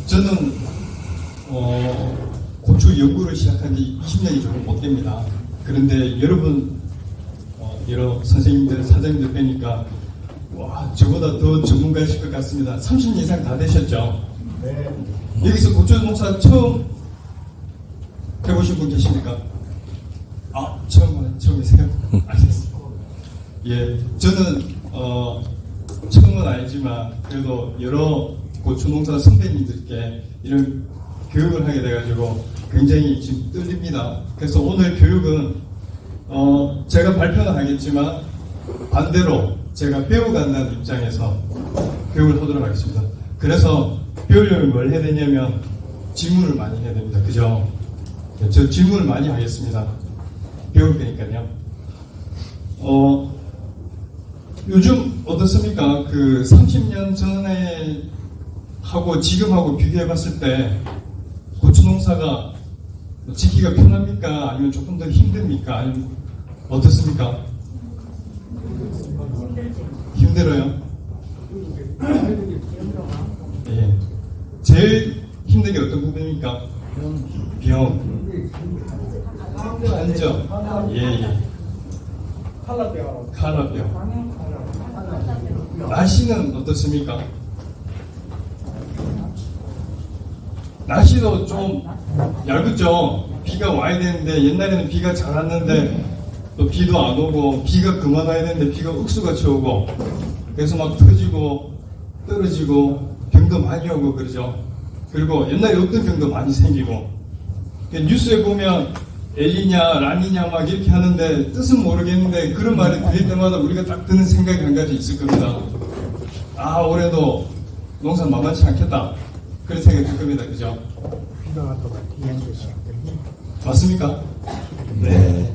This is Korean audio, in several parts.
저는 고추 연구를 시작한 지 20년이 조금 못 됩니다. 그런데 여러분 여러 선생님들, 사장님들 뵈니까 와, 저보다 더 전문가이실 것 같습니다. 30년 이상 다 되셨죠? 네. 여기서 고추 농사 처음 해보신 분 계십니까? 처음이세요? 알겠습니다. 예, 저는 처음은 아니지만 그래도 여러 고추 농사 선배님들께 이런 교육을 하게 돼가지고 굉장히 지금 떨립니다. 그래서 오늘 교육은 제가 발표는 하겠지만 반대로 제가 배워간다는 입장에서 교육을 하도록 하겠습니다. 그래서 배우려면 뭘 해야 되냐면 질문을 많이 해야 됩니다. 그죠? 저 질문을 많이 하겠습니다. 배울 테니까요. 요즘 어떻습니까? 그 30년 전에 하고 지금하고 비교해봤을 때 고추 농사가 짓기가 편합니까? 아니면 조금 더 힘듭니까? 아니면 어떻습니까? 힘들어요? 예. 제일 힘든 게 어떤 부분입니까? 병. 한점. 예. 칼라병. 날씨는 어떻습니까? 날씨도 좀 얇겠죠. 비가 와야 되는데 옛날에는 비가 잘 왔는데 또 비도 안 오고 비가 그만 와야 되는데 비가 옥수같이 오고 그래서 막 터지고 떨어지고 병도 많이 오고 그러죠. 그리고 옛날에 어떤 병도 많이 생기고 뉴스에 보면 엘니냐 라니냐 막 이렇게 하는데 뜻은 모르겠는데 그런 말이 들릴 때마다 우리가 딱 드는 생각이 한 가지 있을 겁니다. 올해도 농사 만만치 않겠다 그런 생각이 들 겁니다. 그죠? 맞습니까? 네.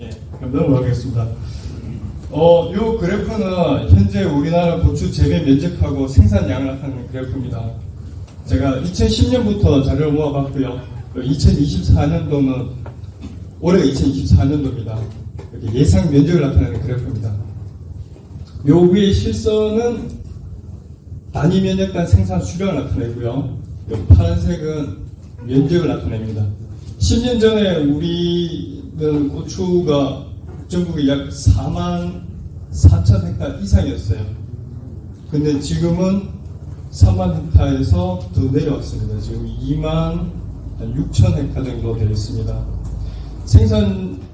예, 그럼 넘어가겠습니다. 요 그래프는 현재 우리나라 고추 재배 면적하고 생산량을 나타내는 그래프입니다. 제가 2010년부터 자료를 모아봤고요. 2024년도는 올해가 2024년도입니다. 이렇게 예상 면적을 나타내는 그래프입니다. 요 위에 실선은 단위 면적당 생산 수량을 나타내고요. 요 파란색은 면적을 나타냅니다. 10년 전에 우리는 고추가 전국에 약 4만 4천 헥타 이상이었어요. 근데 지금은 3만 헥타에서 더 내려왔습니다. 지금 2만 6천 헥타 정도 되어 있습니다.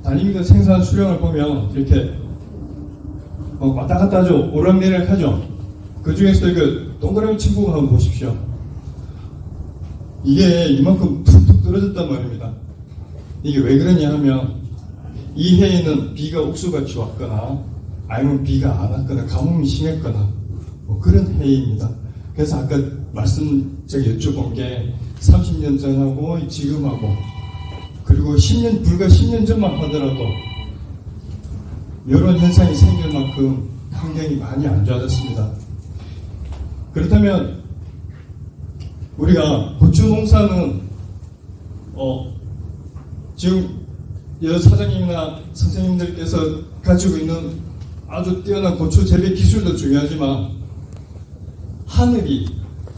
단위미터 생산 수량을 보면 이렇게 왔다 갔다 하죠. 오락내리락 하죠. 그 중에서 이거 동그라미 친구 한번 보십시오. 이게 이만큼 툭툭 떨어졌단 말입니다. 이게 왜 그러냐 하면 이 해에는 비가 옥수같이 왔거나 아니면 비가 안 왔거나 가뭄이 심했거나 뭐 그런 해입니다. 그래서 아까 제가 여쭤본 게 30년 전하고 지금하고 그리고 불과 10년 전만 하더라도 이런 현상이 생길 만큼 환경이 많이 안 좋아졌습니다. 그렇다면 우리가 고추 농사는 지금 여러 사장님이나 선생님들께서 가지고 있는 아주 뛰어난 고추 재배 기술도 중요하지만 하늘이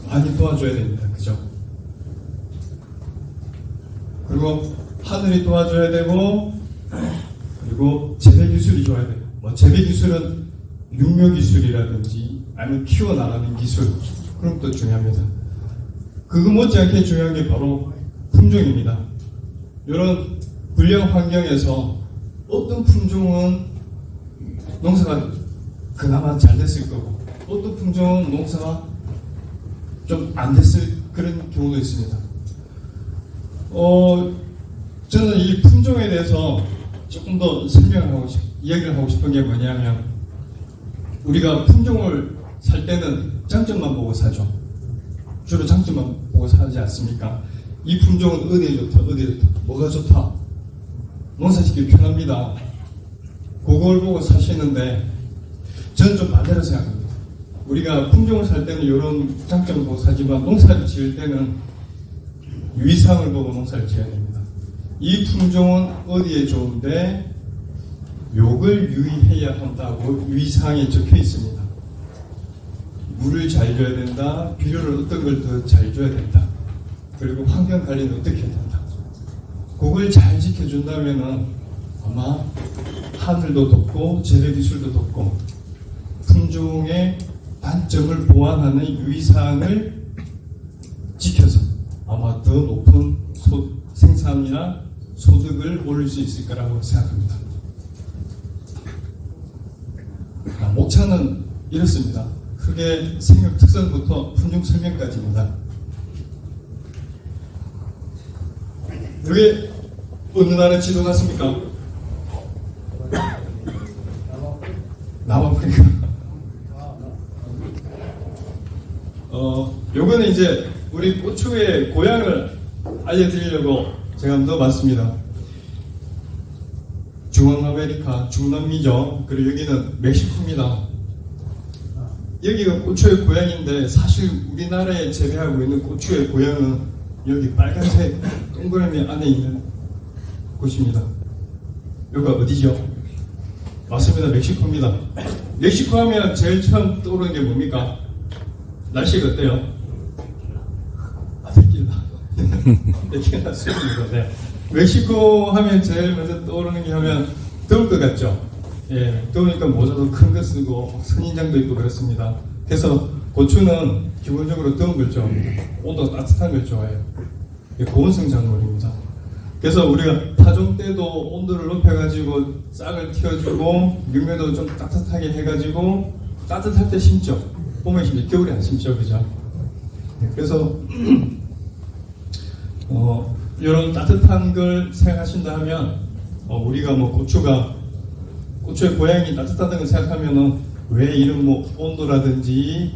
많이 도와줘야 됩니다. 그죠? 그리고 하늘이 도와줘야 되고 그리고 재배 기술이 좋아야 돼요. 재배 기술은 육묘 기술이라든지 아니면 키워나가는 기술 그런 것도 중요합니다. 그거 못지않게 중요한 게 바로 품종입니다. 이런 불량 환경에서 어떤 품종은 농사가 그나마 잘 됐을 거고 어떤 품종은 농사가 좀 안 됐을 그런 경우도 있습니다. 저는 이 품종에 대해서 조금 더 이야기를 하고 싶은 게 뭐냐면 우리가 품종을 살 때는 장점만 보고 사죠. 주로 장점만 보고 사지 않습니까? 이 품종은 어디에 좋다, 뭐가 좋다. 농사짓기 편합니다. 그걸 보고 사시는데 저는 좀 반대로 생각합니다. 우리가 품종을 살 때는 이런 장점을 보고 사지만 농사를 지을 때는 위상을 보고 농사를 지어야 됩니다. 이 품종은 어디에 좋은데 요걸 유의해야 한다고 위상에 적혀 있습니다. 물을 잘 줘야 된다. 비료를 어떤 걸 더 잘 줘야 된다. 그리고 환경 관리는 어떻게 해야 된다. 그걸 잘 지켜준다면은 아마 하늘도 돋고 재배 기술도 돋고 품종의 단점을 보완하는 유의사항을 지켜서 아마 더 높은 생산이나 소득을 올릴 수 있을 거라고 생각합니다. 목차는 이렇습니다. 크게 생육 특성부터 품종 설명까지입니다. 여기 어느 나라 지도 같습니까? 남아프리카. 요거는 이제 우리 고추의 고향을 알려드리려고 제가 넣어봤습니다. 중앙아메리카, 중남미죠. 그리고 여기는 멕시코입니다. 여기가 고추의 고향인데 사실 우리나라에 재배하고 있는 고추의 고향은 여기 빨간색 동그라미 안에 있는 곳입니다. 여기가 어디죠? 맞습니다. 멕시코입니다. 멕시코 하면 제일 처음 떠오르는 게 뭡니까? 날씨가 어때요? 느끼가 났습니다. 네. 멕시코 하면 제일 먼저 떠오르는 게 하면 더울 것 같죠? 예, 더우니까 모자도 큰 거 쓰고 선인장도 있고 그렇습니다. 그래서 고추는 기본적으로 더운 걸 좋아합니다. 온도가 따뜻한 걸 좋아해요. 고온성 작물입니다. 그래서 우리가 타종 때도 온도를 높여가지고 싹을 틔워주고 밀매도 좀 따뜻하게 해가지고 따뜻할 때 심죠. 봄에 심죠. 겨울에 안 심죠. 그죠? 네, 그래서 이런 따뜻한 걸 생각하신다 하면 우리가 뭐 고추의 고향이 따뜻하다는 걸 생각하면은 왜 이런 뭐 온도라든지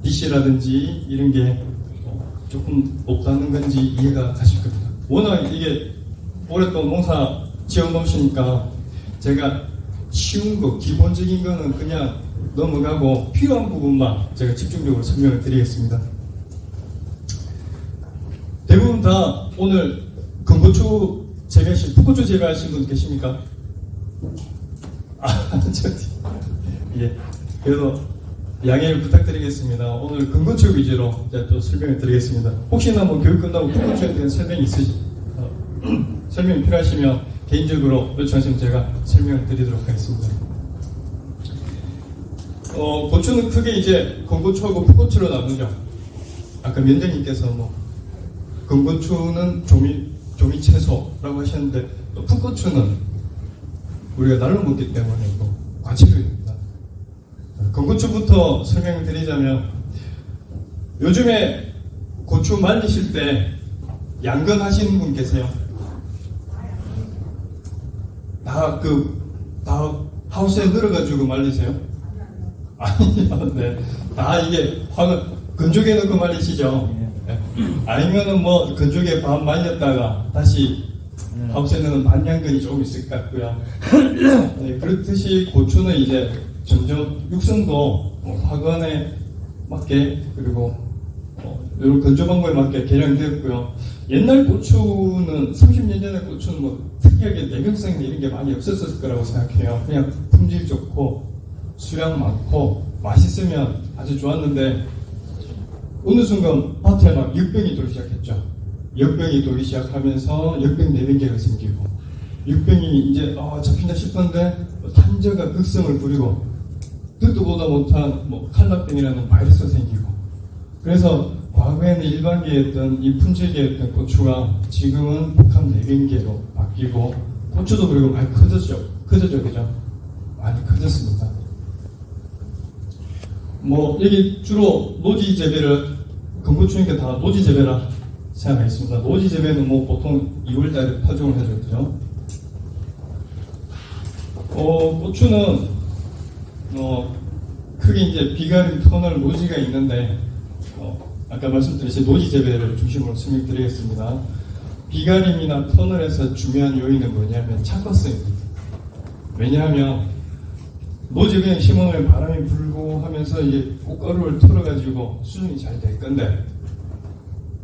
빛이라든지 이런 게 조금 없다는 건지 이해가 가실 겁니다. 워낙 이게 오랫동안 농사 지어 놓으시니까 제가 쉬운 거 기본적인 거는 그냥 넘어가고 필요한 부분만 제가 집중적으로 설명을 드리겠습니다. 대부분 다 오늘 금고추 재배하신, 풋고추 재배하신 분 계십니까? 예. 그래서 양해를 부탁드리겠습니다. 오늘 금고추 위주로 또 설명을 드리겠습니다. 혹시나 뭐 교육 끝나고 풋고추에 대한 설명이 설명이 필요하시면 개인적으로 요청하시면 제가 설명을 드리도록 하겠습니다. 고추는 크게 이제 금고추하고 풋고추로 나누죠. 아까 면장님께서 뭐 금고추는 조미 채소라고 하셨는데 또 풋고추는 우리가 날로 먹기 때문에 과채류입니다. 금고추부터 설명을 드리자면 요즘에 고추 말리실 때 양건 하시는 분 계세요? 다 하우스에 넣어가지고 말리세요? 아니요, 네. 다 이게 건조기에 넣고 말리시죠? 네. 아니면은 뭐 건조기에 반 말렸다가 다시 하우스에 넣는 반양근이 조금 있을 것 같고요. 네, 그렇듯이 고추는 이제 점점 육성도 화건에 맞게 그리고 이런 건조 방법에 맞게 개량되었고요. 옛날 고추는 30년 전에 고추는 뭐 특이하게 내경성 이런 게 많이 없었을 거라고 생각해요. 그냥 품질 좋고 수량 많고 맛있으면 아주 좋았는데 어느 순간 밭에 막 역병이 돌기 시작했죠. 역병이 돌기 시작하면서 역병 내병계가 생기고 역병이 이제 잡힌다 싶었는데 탄저가 극성을 부리고 듣도 보다 못한 뭐 칼라병이라는 바이러스가 생기고 그래서 과거에는 일반계였던 이 품질계였던 고추가 지금은 복합 내병계로 바뀌고 고추도 그리고 많이 커졌죠. 그죠? 많이 커졌습니다. 뭐 여기 주로 노지 재배를 금고추니까 다 노지 재배라 생각하겠습니다. 노지 재배는 뭐 보통 2월달에 파종을 해줬죠. 고추는 크게 이제 비가림 터널 노지가 있는데 아까 말씀드린 노지 재배를 중심으로 설명드리겠습니다. 비가림이나 터널에서 중요한 요인은 뭐냐면 착과성입니다. 왜냐하면 노지 그냥 심으면 바람이 불고 하면서 이제 꽃가루를 털어가지고 수정이 잘 될 건데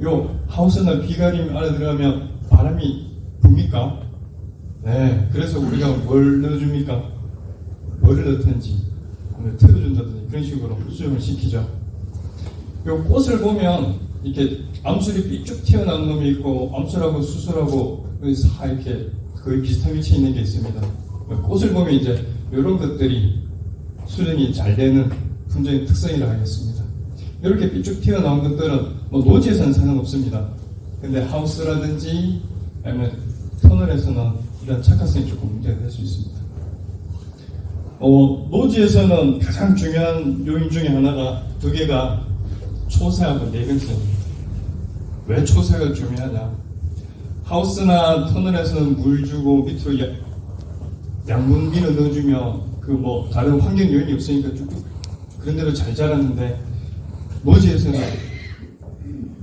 요 하우스나 비가림 안에 들어가면 바람이 붑니까? 네, 그래서 우리가 뭘 넣어줍니까? 뭐를 넣든지 틀어준다든지 그런 식으로 수정을 시키죠. 요 꽃을 보면 이렇게 암술이 삐쭉 튀어나온 놈이 있고 암술하고 수술하고 다 이렇게 거의 비슷한 위치에 있는 게 있습니다. 꽃을 보면 이제 이런 것들이 수정이 잘 되는 품종의 특성이라고 하겠습니다. 이렇게 삐쭉 튀어나온 것들은 뭐 노지에서는 상관없습니다. 근데 하우스라든지 아니면 터널에서는 이런 착화성이 조금 문제가 될 수 있습니다. 노지에서는 가장 중요한 요인 중에 하나가 두 개가 초세하고 내근성입니다. 왜 초세가 중요하냐? 하우스나 터널에서는 물 주고 밑으로 양분 밀어 넣어주면 그 뭐 다른 환경 요인이 없으니까 쭉쭉 그런 대로 잘 자랐는데 노지에서는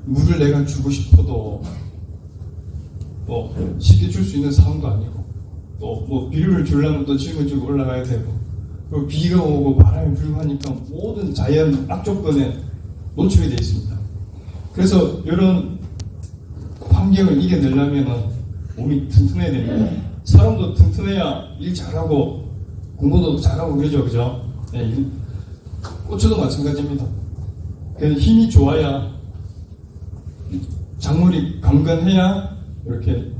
물을 내가 주고 싶어도 뭐 쉽게 줄 수 있는 상황도 아니고 또 뭐 비료를 주려면 또 짊어지고 올라가야 되고 그리고 비가 오고 바람이 불고 하니까 모든 자연 악조건에 노출이 되어 있습니다. 그래서 이런 환경을 이겨내려면 몸이 튼튼해야 됩니다. 사람도 튼튼해야 일 잘하고 공부도 잘하고 그러죠, 그죠? 네, 고추도 마찬가지입니다. 그래서 힘이 좋아야 작물이 강건해야 이렇게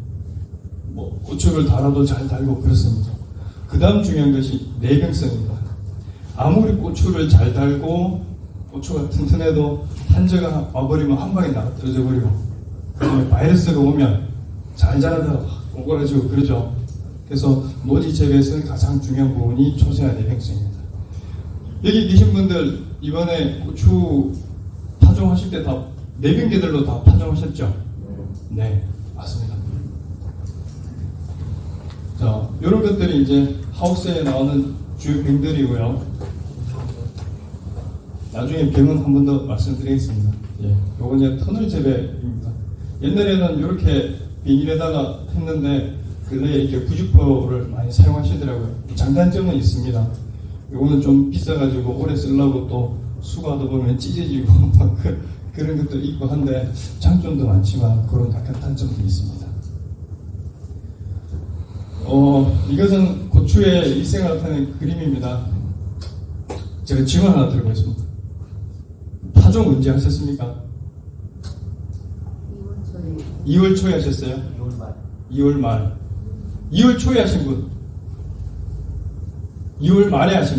뭐 고추를 달아도 잘 달고 그렇습니다. 그 다음 중요한 것이 내병성입니다. 아무리 고추를 잘 달고 고추가 튼튼해도 한저가 와버리면 한 방에 나가 떨어져 버리고 그다음에 바이러스가 오면 잘 자라다가 오그라지고 그러죠. 그래서 노지 재배에서는 가장 중요한 부분이 초세와 내병성입니다. 여기 계신 분들 이번에 고추 파종하실 때 다 내병계들로 다 파종하셨죠? 네, 맞습니다. 자, 이런 것들이 이제 하우스에 나오는 주요 병들이고요. 나중에 병은 한 번 더 말씀드리겠습니다. 예, 요건 이제 터널 재배입니다. 옛날에는 이렇게 비닐에다가 했는데 근래에 이렇게 90%를 많이 사용하시더라고요. 장단점은 있습니다. 요거는 좀 비싸가지고 오래 쓰려고 또 수거하다 보면 찢어지고 막 그런 것도 있고 한데 장점도 많지만 그런 약간 단점도 있습니다. 이것은 고추의 일생을 나타내는 그림입니다. 제가 지원 하나 들고 있습니다. 파종 언제 하셨습니까? 2월 초에 하셨어요? 2월 말. 2월 말. 2월 초에 하신 분? 2월 말에 하신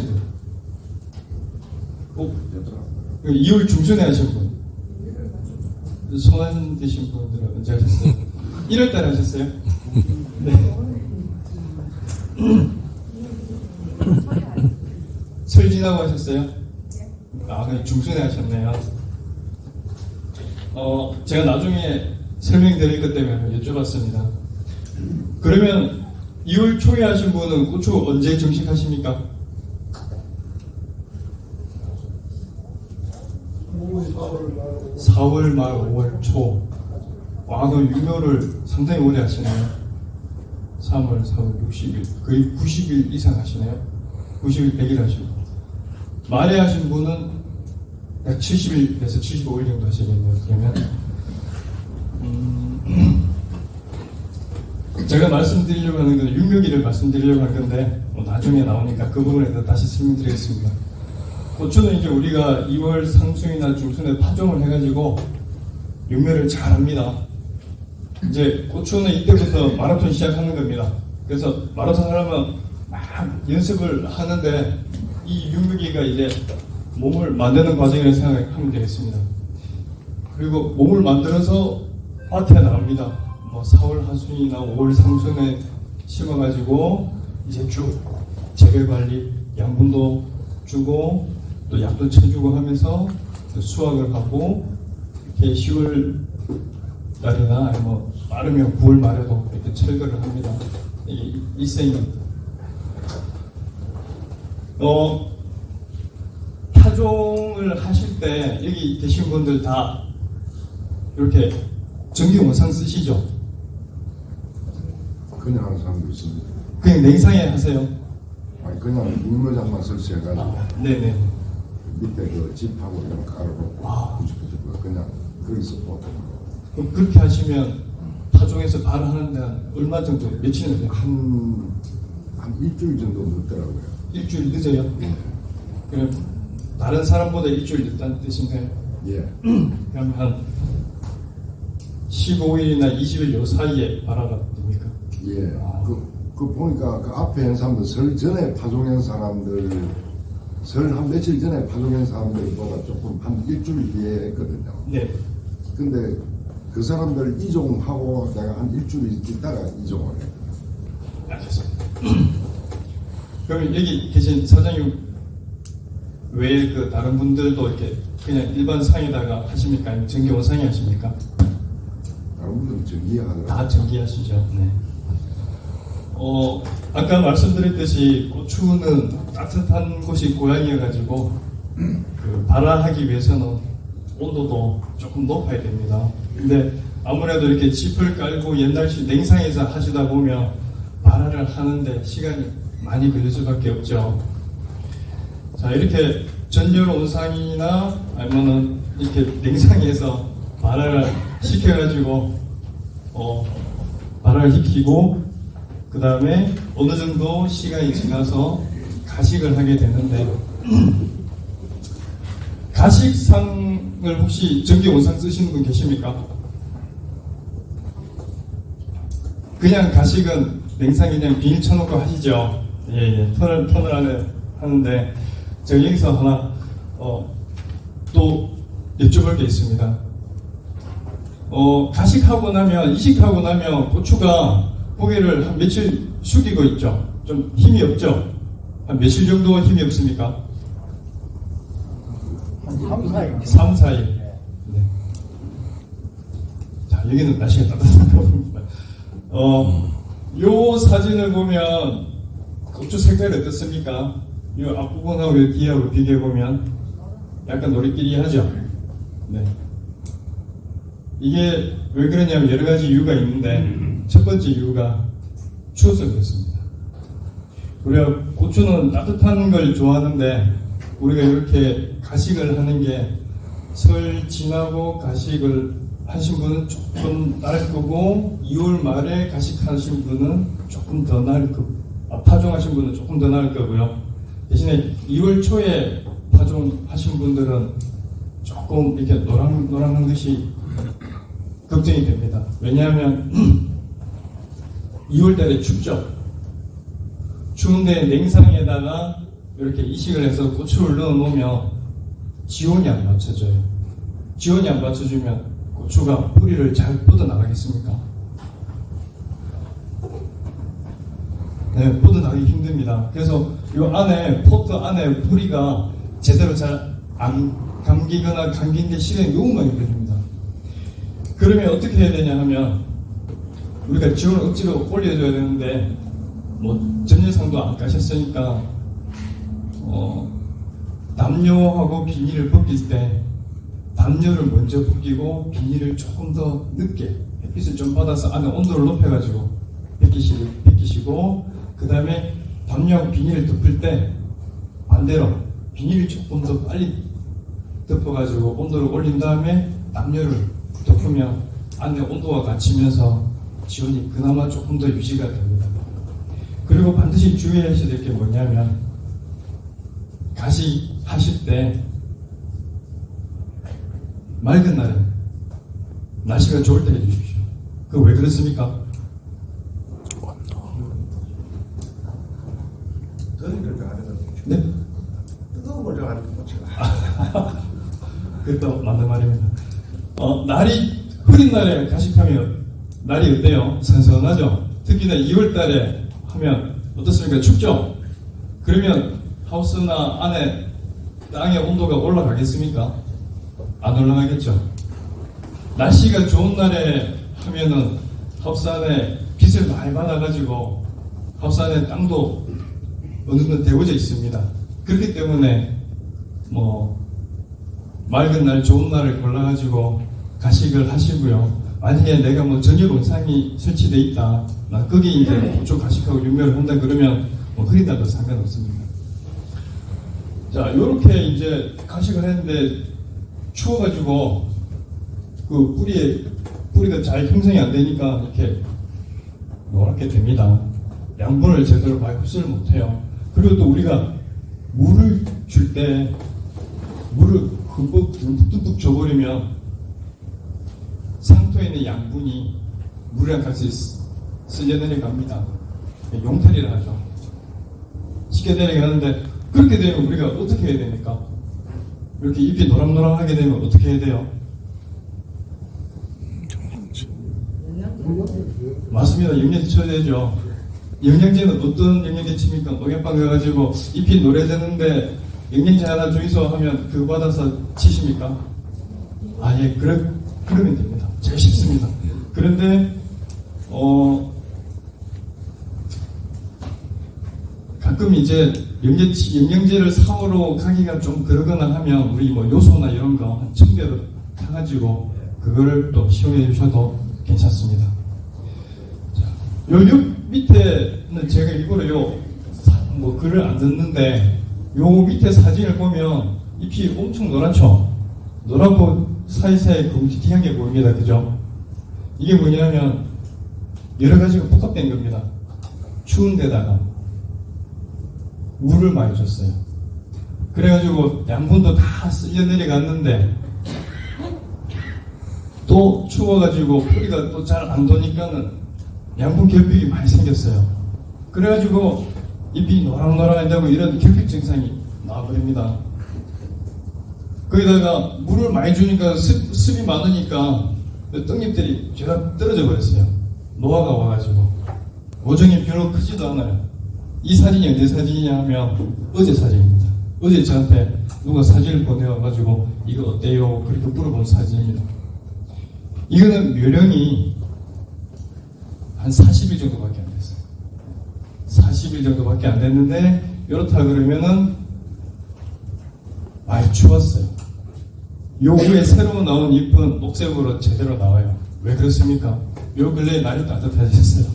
분? 2월 중순에 하신 분? 손안 되신 분들은 언제 하셨어요? 1월 달에 하셨어요? 네. 설 지나고 하셨어요? 아, 그냥 중순에 하셨네요. 제가 나중에 설명드릴 것 때문에 여쭤봤습니다. 그러면 2월 초에 하신 분은 고추 언제 정식하십니까? 4월 말, 5월 초. 와, 그럼 유효를 상당히 오래 하시네요. 3월, 4월, 60일. 거의 90일 이상 하시네요. 90일, 100일 하시고. 말에 하신 분은 약 70일에서 75일 정도 하시겠네요. 그러면. 제가 말씀드리려고 하는 건 661을 말씀드리려고 할 건데, 나중에 나오니까 그 부분에 대해서 다시 설명드리겠습니다. 고추는 이제 우리가 2월 상순이나 중순에 파종을 해가지고 육묘를 잘 합니다. 이제 고추는 이때부터 마라톤 시작하는 겁니다. 그래서 마라톤 하려면 막 연습을 하는데 이 육묘기가 이제 몸을 만드는 과정이라고 생각하면 되겠습니다. 그리고 몸을 만들어서 밭에 나갑니다. 뭐 4월 하순이나 5월 상순에 심어가지고 이제 쭉 재배 관리, 양분도 주고 또 약도 쳐주고 하면서 수확을 하고 이렇게 10월 달이나 뭐 빠르면 9월 말에도 이렇게 철거를 합니다. 이게 일생입니다. 파종을 하실 때 여기 계신 분들 다 이렇게 전기 원상 쓰시죠? 그냥 하는 사람도 있습니다. 그냥 냉상에 하세요? 아니 그냥 육묘장만 설치해가지고 네네. 밑에 그 집하고 이런 가루로 부직부직 그냥 거기서 보통 그럼 그렇게 하시면 파종해서 바로 하는 데는 얼마 정도, 며칠이나 돼요? 한 일주일 정도 늦더라고요. 일주일 늦어요? 예. 그럼 다른 사람보다 일주일 늦다는 뜻인가요? 예. 그럼 한 15일이나 20일 요 사이에 발화가 됩니까? 예. 그 보니까 그 앞에 한 사람들 설 전에 파종한 사람들 설 한 며칠 전에 파종한 사람들보다 조금 한 일주일 뒤에 했거든요. 네. 근데 그 사람들 이종하고 내가 한 일주일 있다가 이종을 했거든요. 알겠습니다. 그럼 여기 계신 사장님 외에 그 다른 분들도 이렇게 그냥 일반 상에다가 하십니까? 아니면 정기 원상에 하십니까? 다른 분들은 정기하더라고요. 다 정기하시죠. 네. 아까 말씀드렸듯이 고추는 따뜻한 곳이 고향이어가지고 그 발화하기 위해서는 온도도 조금 높아야 됩니다. 근데 아무래도 이렇게 짚을 깔고 옛날식 냉상에서 하시다 보면 발화를 하는데 시간이 많이 걸릴 수밖에 없죠. 자, 이렇게 전열 온상이나 아니면은 이렇게 냉상에서 발화를 시켜가지고 발화를 시키고 그 다음에 어느 정도 시간이 지나서 가식을 하게 되는데 가식상을 혹시 전기 온상 쓰시는 분 계십니까? 그냥 가식은 냉상에 그냥 비닐 쳐놓고 하시죠. 예. 턴을 안에 하는데 제가 여기서 하나 또 여쭤볼 게 있습니다. 가식하고 나면 이식하고 나면 고추가 고개를 한 며칠 숙이고 있죠. 좀 힘이 없죠. 한 며칠 정도 힘이 없습니까? 한 3, 4일. 3, 4일. 네. 자, 여기는 날씨가 따뜻한 거 봅니다. 요 사진을 보면 고추 색깔이 어떻습니까? 이 앞부분하고 이 뒤하고 비교해보면 약간 노리끼리하죠? 네. 이게 왜 그러냐면 여러 가지 이유가 있는데 첫 번째 이유가 추워서 그렇습니다. 우리가 고추는 따뜻한 걸 좋아하는데 우리가 이렇게 가식을 하는 게 설 지나고 가식을 하신 분은 조금 나을 거고 2월 말에 가식하신 분은 조금 더 나을 거고 파종하신 분은 조금 더 나을 거고요. 대신에 2월 초에 파종하신 분들은 조금 이렇게 노랑한 것이 걱정이 됩니다. 왜냐하면 2월 달에 춥죠. 추운데 냉상에다가 이렇게 이식을 해서 고추를 넣어 놓으면 지온이 안 맞춰져요. 지온이 안 맞춰주면 고추가 뿌리를 잘 뻗어나가겠습니까? 네, 뻗어나가기 힘듭니다. 그래서 이 안에, 포트 안에 뿌리가 제대로 잘 안 감기거나 감긴 게 시간이 너무 많이 걸립니다. 그러면 어떻게 해야 되냐 하면 우리가 지온을 억지로 올려줘야 되는데 뭐 전열상도 안 까셨으니까 담요하고 비닐을 벗길 때 담요를 먼저 벗기고 비닐을 조금 더 늦게 햇빛을 좀 받아서 안에 온도를 높여가지고 벗기시고 그 다음에 담요하고 비닐을 덮을 때 반대로 비닐을 조금 더 빨리 덮어가지고 온도를 올린 다음에 담요를 덮으면 안에 온도가 갇히면서 지온이 그나마 조금 더 유지가 됩니다. 그리고 반드시 주의하셔야 될 게 뭐냐면 가식하실 때 맑은 날에 날씨가 좋을 때 해주십시오. 그거 왜 그렇습니까? 더운 걸 좋아하는 네? 뜨거운 걸 좋아하는 고추가. 그것도 맞는 말입니다. 날이 흐린 날에 가식하면 날이 어때요? 선선하죠? 특히나 2월 달에 하면 어떻습니까? 춥죠? 그러면 하우스나 안에 땅의 온도가 올라가겠습니까? 안 올라가겠죠? 날씨가 좋은 날에 하면은 하우스 안에 빛을 많이 받아가지고 하우스 안에 땅도 어느 정도 데워져 있습니다. 그렇기 때문에 맑은 날, 좋은 날을 골라가지고 가식을 하시고요. 만약에 내가 전열 온상이 설치되어 있다, 나 거기 이제 고추 가식하고 윤멸을 한다 그러면 흐린 날도 상관없습니다. 자, 요렇게 이제 가식을 했는데 추워가지고 그 뿌리가 잘 형성이 안 되니까 이렇게 노랗게 됩니다. 양분을 제대로 많이 흡수를 못해요. 그리고 또 우리가 물을 줄 때 물을 듬뿍 줘버리면 상토에 있는 양분이 물이랑 같이 쓸려 내려갑니다. 용탈이라 하죠. 쉽게 내려가는데 그렇게 되면 우리가 어떻게 해야 됩니까? 이렇게 잎이 노랑노랑하게 되면 어떻게 해야 돼요? 맞습니다. 영양제 쳐야 되죠. 영양제는 어떤 영양제 칩니까? 농약방 가가지고 잎이 노래졌는데 영양제 하나 주이소 하면 그거 받아서 치십니까? 예, 그러면 됩니다. 제일 쉽습니다. 그런데, 가끔 이제 영양제를 사오러 가기가 좀 그러거나 하면 우리 뭐 요소나 이런 거 한 1000배로 타가지고 그거를 또 시험해 주셔도 괜찮습니다. 자, 요 밑에는 제가 일부러 뭐 글을 안 듣는데 요 밑에 사진을 보면 잎이 엄청 노랗죠? 노랗고 사이사이에 검지티한 게 보입니다. 그죠? 이게 뭐냐면 여러 가지가 복합된 겁니다. 추운 데다가 물을 많이 줬어요. 그래가지고 양분도 다 쓸려 내려갔는데 또 추워가지고 뿌리가 또 잘 안 도니까는 양분 결핍이 많이 생겼어요. 그래가지고 잎이 노랑노랑하다고 이런 결핍 증상이 나와버립니다. 거기다가 물을 많이 주니까 습이 많으니까 떡잎들이 죄다 떨어져 버렸어요. 노화가 와가지고 모종이 별로 크지도 않아요. 이 사진이 언제 사진이냐 하면 어제 사진입니다. 어제 저한테 누가 사진을 보내와가지고 이거 어때요? 그렇게 물어본 사진입니다. 이거는 묘령이 한 40일 정도밖에 안 됐어요. 40일 정도밖에 안 됐는데 이렇다 그러면은 많이 추웠어요. 요 위에 새로 나온 잎은 녹색으로 제대로 나와요. 왜 그렇습니까? 요 근래에 날이 따뜻해졌어요.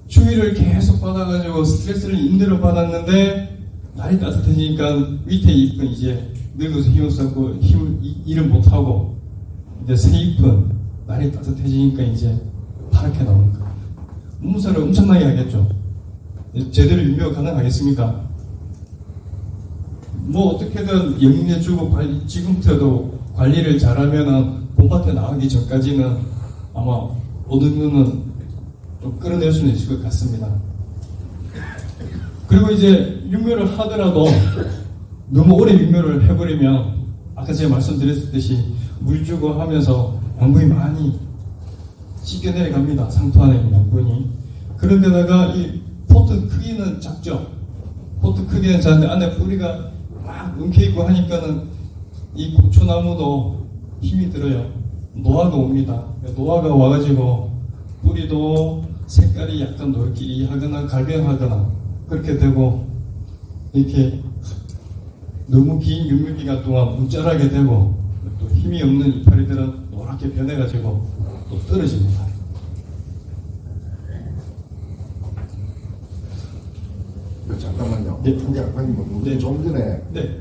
추위를 계속 받아가지고 스트레스를 임대로 받았는데 날이 따뜻해지니까 밑에 잎은 이제 늙어서 힘없었고 일을 못하고 이제 새 잎은 날이 따뜻해지니까 이제 파랗게 나오는 거예요. 문무사를 엄청나게 하겠죠. 제대로 유명 가능하겠습니까? 뭐 어떻게든 영양제 주고 지금부터도 관리를 잘하면은 봄밭에 나가기 전까지는 아마 어느 정도는 좀 끌어낼 수는 있을 것 같습니다. 그리고 이제 육묘를 하더라도 너무 오래 육묘를 해버리면 아까 제가 말씀드렸듯이 물 주고 하면서 양분이 많이 씻겨 내려갑니다. 상토 안에 있는 양분이. 그런데다가 이 포트 크기는 작죠. 포트 크기는 작은데 안에 뿌리가 막 엉켜있고 하니까는 이 고추나무도 힘이 들어요. 노화가 옵니다. 노화가 와가지고 뿌리도 색깔이 약간 노릇끼리하거나 갈변하거나 그렇게 되고 이렇게 너무 긴 육류기간 동안 문자라게 되고 또 힘이 없는 이파리들은 노랗게 변해가지고 또 떨어집니다. 잠깐만요. 네. 우리 아까님 좀 전에 네.